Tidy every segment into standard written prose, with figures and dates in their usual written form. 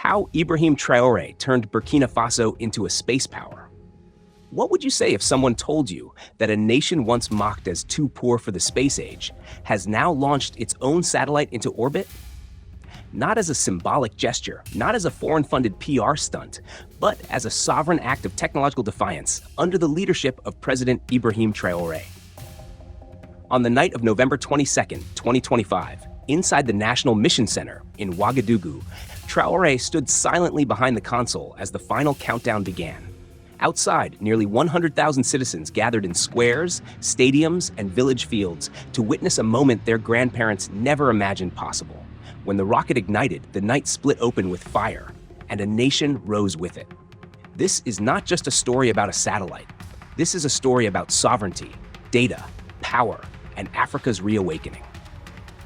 how Ibrahim Traoré turned Burkina Faso into a space power. What would you say if someone told you that a nation once mocked as too poor for the space age has now launched its own satellite into orbit? Not as a symbolic gesture, not as a foreign-funded PR stunt, but as a sovereign act of technological defiance under the leadership of President Ibrahim Traoré. On the night of November 22, 2025, inside the National Mission Center in Ouagadougou, Traoré stood silently behind the console as the final countdown began. Outside, nearly 100,000 citizens gathered in squares, stadiums, and village fields to witness a moment their grandparents never imagined possible. When the rocket ignited, the night split open with fire, and a nation rose with it. This is not just a story about a satellite. This is a story about sovereignty, data, power, and Africa's reawakening.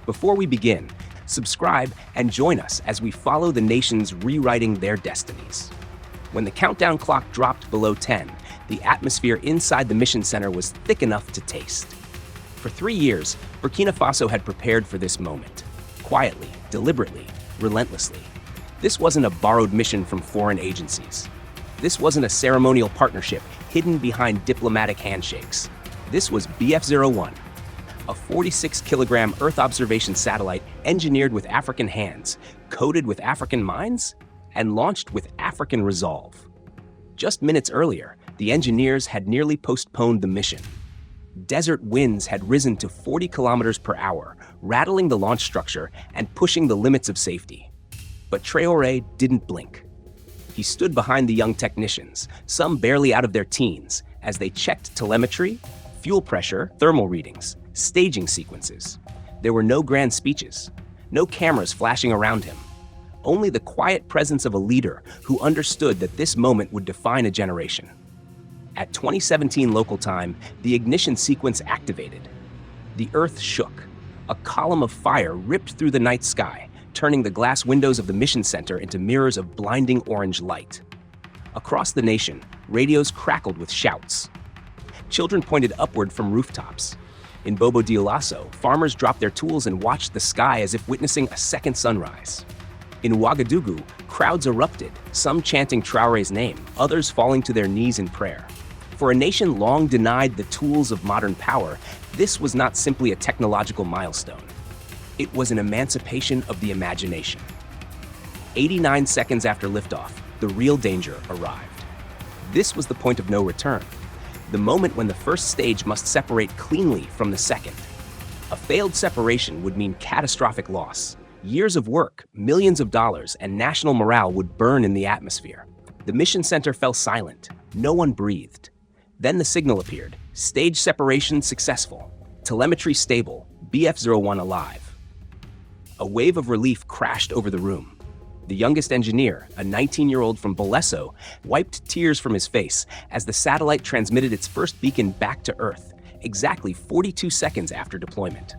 Before we begin, subscribe and join us as we follow the nations rewriting their destinies. When the countdown clock dropped below 10, the atmosphere inside the mission center was thick enough to taste. For 3 years, Burkina Faso had prepared for this moment. Quietly, deliberately, relentlessly. This wasn't a borrowed mission from foreign agencies. This wasn't a ceremonial partnership hidden behind diplomatic handshakes. This was BF-01, a 46-kilogram Earth observation satellite engineered with African hands, coded with African minds, and launched with African resolve. Just minutes earlier, the engineers had nearly postponed the mission. Desert winds had risen to 40 kilometers per hour, rattling the launch structure and pushing the limits of safety. But Traoré didn't blink. He stood behind the young technicians, some barely out of their teens, as they checked telemetry, fuel pressure, thermal readings, staging sequences. There were no grand speeches, no cameras flashing around him. Only the quiet presence of a leader who understood that this moment would define a generation. At 2017 local time, the ignition sequence activated. The Earth shook. A column of fire ripped through the night sky, turning the glass windows of the mission center into mirrors of blinding orange light. Across the nation, radios crackled with shouts. Children pointed upward from rooftops. In Bobo Dioulasso, farmers dropped their tools and watched the sky as if witnessing a second sunrise. In Ouagadougou, crowds erupted, some chanting Traoré's name, others falling to their knees in prayer. For a nation long denied the tools of modern power, this was not simply a technological milestone. It was an emancipation of the imagination. 89 seconds after liftoff, the real danger arrived. This was the point of no return, the moment when the first stage must separate cleanly from the second. A failed separation would mean catastrophic loss. Years of work, millions of dollars, and national morale would burn in the atmosphere. The mission center fell silent. No one breathed. Then the signal appeared. Stage separation successful. Telemetry stable. BF-01 alive. A wave of relief crashed over the room. The youngest engineer, a 19-year-old from Bolesso, wiped tears from his face as the satellite transmitted its first beacon back to Earth, exactly 42 seconds after deployment.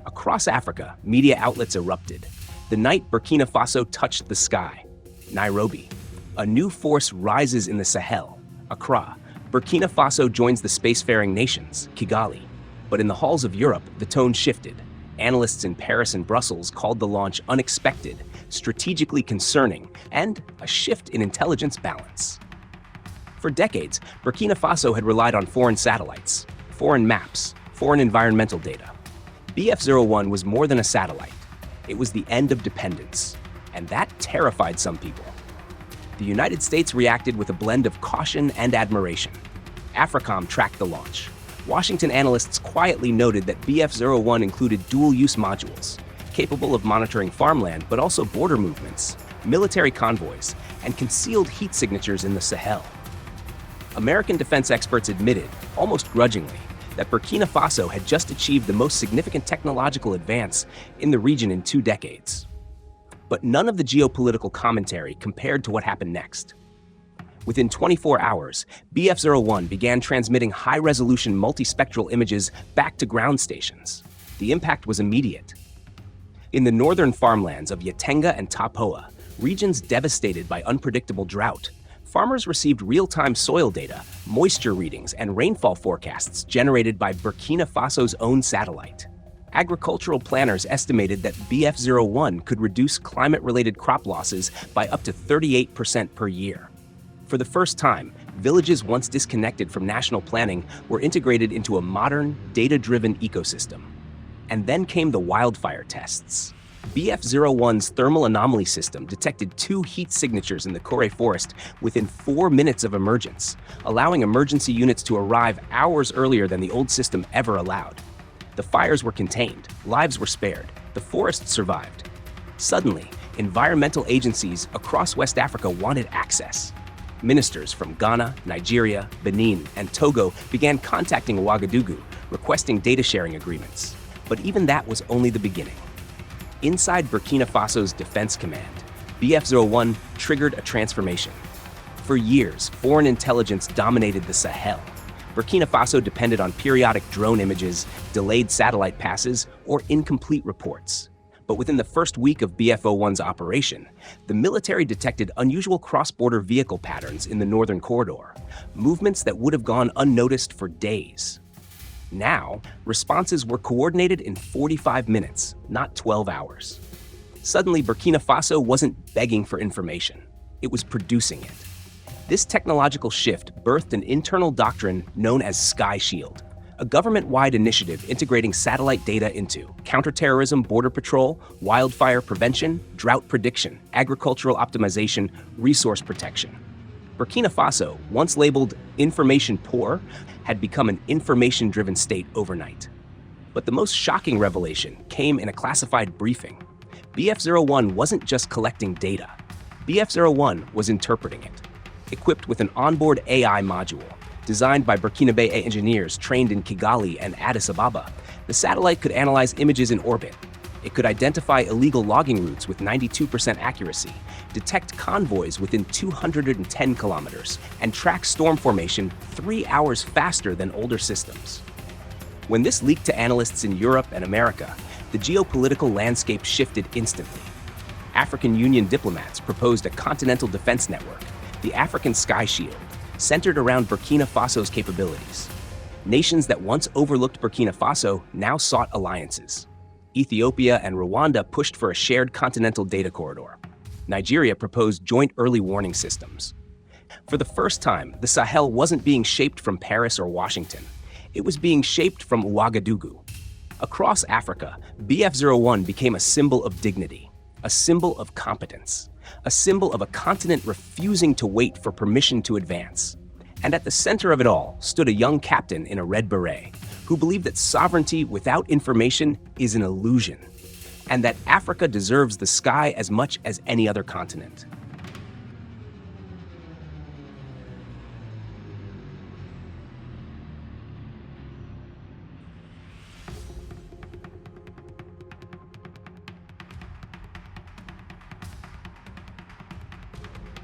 Across Africa, media outlets erupted. The night Burkina Faso touched the sky. Nairobi. A new force rises in the Sahel. Accra. Burkina Faso joins the spacefaring nations, Kigali. But in the halls of Europe, the tone shifted. Analysts in Paris and Brussels called the launch unexpected, strategically concerning, and a shift in intelligence balance. For decades, Burkina Faso had relied on foreign satellites, foreign maps, foreign environmental data. BF-01 was more than a satellite. It was the end of dependence, and that terrified some people. The United States reacted with a blend of caution and admiration. AFRICOM tracked the launch. Washington analysts quietly noted that BF-01 included dual-use modules, capable of monitoring farmland but also border movements, military convoys, and concealed heat signatures in the Sahel. American defense experts admitted, almost grudgingly, that Burkina Faso had just achieved the most significant technological advance in the region in 2 decades. But none of the geopolitical commentary compared to what happened next. Within 24 hours, BF-01 began transmitting high-resolution multispectral images back to ground stations. The impact was immediate. In the northern farmlands of Yatenga and Tapoa, regions devastated by unpredictable drought, farmers received real-time soil data, moisture readings, and rainfall forecasts generated by Burkina Faso's own satellite. Agricultural planners estimated that BF01 could reduce climate-related crop losses by up to 38% per year. For the first time, villages once disconnected from national planning were integrated into a modern, data-driven ecosystem. And then came the wildfire tests. BF01's thermal anomaly system detected 2 heat signatures in the Traore forest within 4 minutes of emergence, allowing emergency units to arrive hours earlier than the old system ever allowed. The fires were contained, lives were spared, the forest survived. Suddenly, environmental agencies across West Africa wanted access. Ministers from Ghana, Nigeria, Benin, and Togo began contacting Ouagadougou, requesting data sharing agreements. But even that was only the beginning. Inside Burkina Faso's Defense Command, BF01 triggered a transformation. For years, foreign intelligence dominated the Sahel. Burkina Faso depended on periodic drone images, delayed satellite passes, or incomplete reports. But within the first week of BF01's operation, the military detected unusual cross-border vehicle patterns in the northern corridor, movements that would have gone unnoticed for days. Now, responses were coordinated in 45 minutes, not 12 hours. Suddenly, Burkina Faso wasn't begging for information. It was producing it. This technological shift birthed an internal doctrine known as Sky Shield, a government-wide initiative integrating satellite data into counterterrorism, border patrol, wildfire prevention, drought prediction, agricultural optimization, resource protection. Burkina Faso, once labeled information poor, had become an information-driven state overnight. But the most shocking revelation came in a classified briefing. BF01 wasn't just collecting data. BF01 was interpreting it. Equipped with an onboard AI module, designed by Burkinabe engineers trained in Kigali and Addis Ababa, the satellite could analyze images in orbit. It could identify illegal logging routes with 92% accuracy, detect convoys within 210 kilometers, and track storm formation 3 hours faster than older systems. When this leaked to analysts in Europe and America, the geopolitical landscape shifted instantly. African Union diplomats proposed a continental defense network, the African Sky Shield, centered around Burkina Faso's capabilities. Nations that once overlooked Burkina Faso now sought alliances. Ethiopia and Rwanda pushed for a shared continental data corridor. Nigeria proposed joint early warning systems. For the first time, the Sahel wasn't being shaped from Paris or Washington. It was being shaped from Ouagadougou. Across Africa, BF01 became a symbol of dignity, a symbol of competence, a symbol of a continent refusing to wait for permission to advance. And at the center of it all stood a young captain in a red beret who believed that sovereignty without information is an illusion, and that Africa deserves the sky as much as any other continent.